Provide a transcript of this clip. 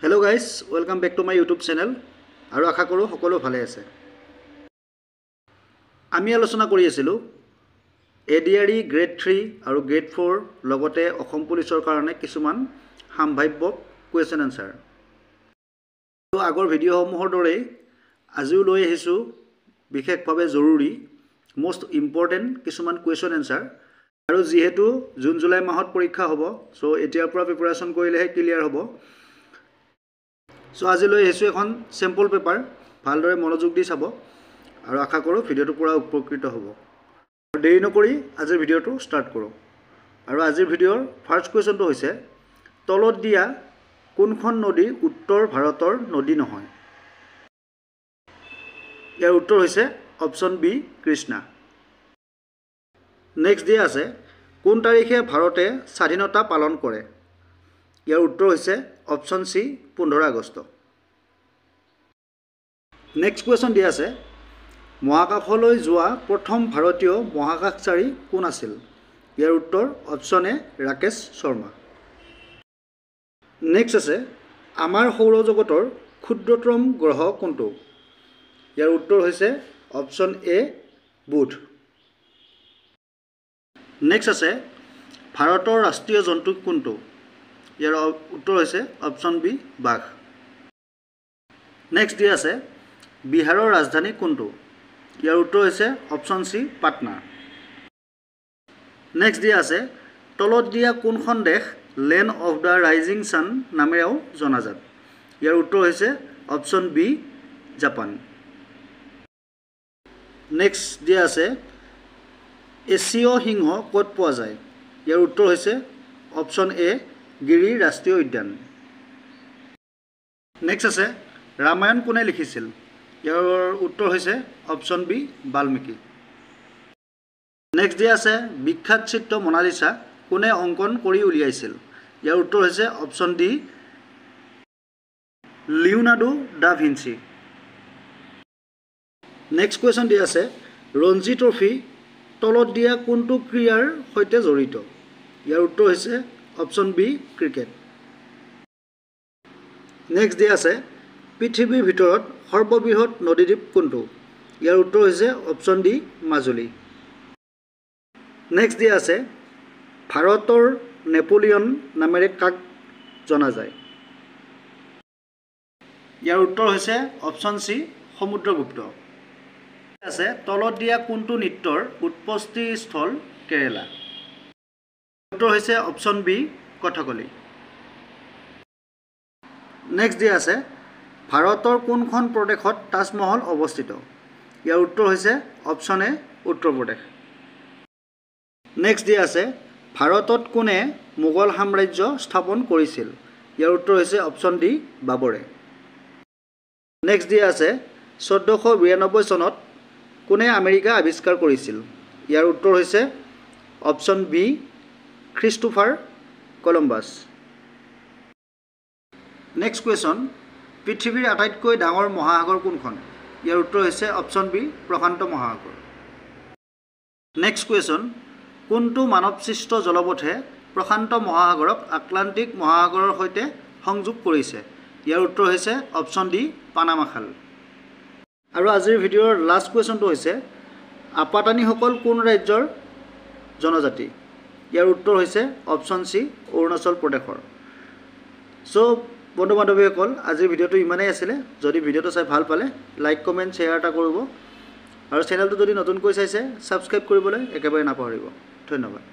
Hello guys, welcome back to my YouTube channel. আৰু আশা কৰো সকলো ভালে আছে। আমি আলোচনা কৰি আছিলো ADRE গ্ৰেড 3 আৰু গ্ৰেড 4 লগতে অসম পুলিচৰ কাৰণে কিছুমান সম্ভাৱ্য কোৱেশ্চন আনসাৰ। তো আগৰ ভিডিঅ'সমূহৰ দৰে আজিও লৈ আহিছো বিশেষভাৱে জৰুৰী most important কিছুমান কোৱেশ্চন আনসাৰ। আৰু যেহেতু জুন জুলাই মাহত পৰীক্ষা হ'ব, সো এতিয়াৰ পৰা প্ৰিপাৰেচন কৰিলেহে ক্লিয়াৰ হ'ব। সো আজি লৈ আহিছো এখন স্যাম্পল পেপাৰ, ভালদৰে মনোযোগ দি চাব আৰু আশা কৰো ভিডিঅ'টো পুৰা উপকৃত হ'ব। দেৰি নকৰি আজিৰ ভিডিঅ'টো ষ্টাৰ্ট কৰো। আৰু আজিৰ ভিডিঅ'ৰ ফাৰ্স্ট কোৱেশ্চনটো হৈছে তলত দিয়া কোনখন নদী উত্তৰ ভাৰতৰ নদী নহয়? ইয়াৰ উত্তৰ হৈছে অপচন বি কৃষ্ণা। নেক্সট দিয়া আছে কোন তাৰিখে ভাৰতে স্বাধীনতা পালন কৰে? ইয়াৰ উত্তৰ হৈছে option C 15 August. Next question দিয়া আছে মহাকাশলৈ যোৱা প্ৰথম ভাৰতীয় মহাকাশচাৰী কোন আছিল? ইয়াৰ উত্তৰ অপচন এ ৰাকেশ শৰ্মা। নেক্সট আছে আমাৰ সৌৰজগতৰ ক্ষুদ্ৰতম গ্ৰহ কোনটো? ইয়াৰ উত্তৰ হৈছে অপচন এ বুধ। নেক্সট আছে ভাৰতৰ ৰাষ্ট্ৰীয় জন্তু কোনটো? ইয়াৰ উত্তৰ হৈছে অপচন বি বাঘ। নেক্সট দিয়া আছে বিহাৰৰ ৰাজধানী কোনটো? ইয়াৰ উত্তৰ হৈছে অপচন সি পাটনা। নেক্সট দিয়া আছে তলত দিয়া কোনখন দেশ land of the rising San নামেৰেও জনাজাত? ইয়াৰ উত্তৰ হৈছে অপচন বি জাপান। নেক্সট দিয়া আছে এছীয় সিংহ ক'ত পোৱা যায়? ইয়াৰ উত্তৰ হৈছে অপচন এ গিৰি ৰাষ্ট্ৰীয় উদ্যান। নেক্সট আছে ৰামায়ণ কোনে লিখিছিল? ইয়াৰ উত্তৰ হৈছে অপচন বি বাল্মীকি। নেক্সট দিয়া আছে বিখ্যাত চিত্ৰ মোনালিসা কোনে অংকন কৰি উলিয়াইছিল? ইয়াৰ উত্তৰ হৈছে option D Leonardo da Vinci. Next question দিয়া আছে ৰঞ্জি ট্ৰফি তলত দিয়া কোনটো ক্ৰীড়াৰ সৈতে জড়িত? ইয়াৰ উত্তৰ হৈছে অপচন বি ক্ৰিকেট। নেক্সট দিয়া আছে পৃথিৱীৰ ভিতৰত সৰ্ববৃহৎ নদীদ্বীপ কোনটো? ইয়াৰ উত্তৰ হৈছে অপচন ডি মাজুলী। নেক্সট দিয়া আছে ভাৰতৰ নেপোলিয়ন নামেৰে কাক জনা যায়? ইয়াৰ উত্তৰ হৈছে অপচন সি সমুদ্ৰগুপ্ত। আছে তলত দিয়া কোনটো নৃত্যৰ উৎপত্তি স্থল কেৰেলা? উত্তৰ হৈছে অপচন বি কথকলি। নেক্সট দিয়া আছে ভাৰতৰ কোনখন প্ৰদেশত তাজমহল অৱস্থিত? ইয়াৰ উত্তৰ হৈছে অপচন এ উত্তৰ প্ৰদেশ। নেক্সট দিয়া আছে ভাৰতত কোনে মোগল সাম্ৰাজ্য স্থাপন কৰিছিল? ইয়াৰ উত্তৰ হৈছে অপচন ডি বাবৰে। নেক্সট দিয়া আছে 1492 চনত কোনে আমেৰিকা আৱিষ্কাৰ কৰিছিল? ইয়াৰ উত্তৰ হৈছে option B Christopher Columbus. Next question পৃথিৱীৰ আটাইতকৈ ডাঙৰ মহাসাগৰ কোনখন? ইয়াৰ উত্তৰ হৈছে অপচন বি প্ৰশান্ত মহাসাগৰ। নেক্সট কুৱেশ্যন কোনটো মানৱসৃষ্ট জলপথে প্ৰশান্ত মহাসাগৰক আটলাণ্টিক মহাসাগৰৰ সৈতে সংযোগ কৰিছে? ইয়াৰ উত্তৰ হৈছে অপচন ডি পানামা খাল। আৰু আজিৰ ভিডিঅ'ৰ লাষ্ট কুৱেশ্যনটো হৈছে আপাতানিসকল কোন ৰাজ্যৰ জনজাতি? ইয়াৰ উত্তৰ হৈছে অপচন সি অৰুণাচল প্ৰদেশৰ। সো বন্ধু বান্ধৱীসকল আজিৰ ভিডিঅ'টো ইমানেই আছিলে। যদি ভিডিঅ'টো চাই ভাল পালে লাইক কমেণ্ট শ্বেয়াৰ এটা কৰিব আৰু চেনেলটো যদি নতুনকৈ চাইছে ছাবস্ক্ৰাইব কৰিবলৈ একেবাৰে নাপাহৰিব। ধন্যবাদ।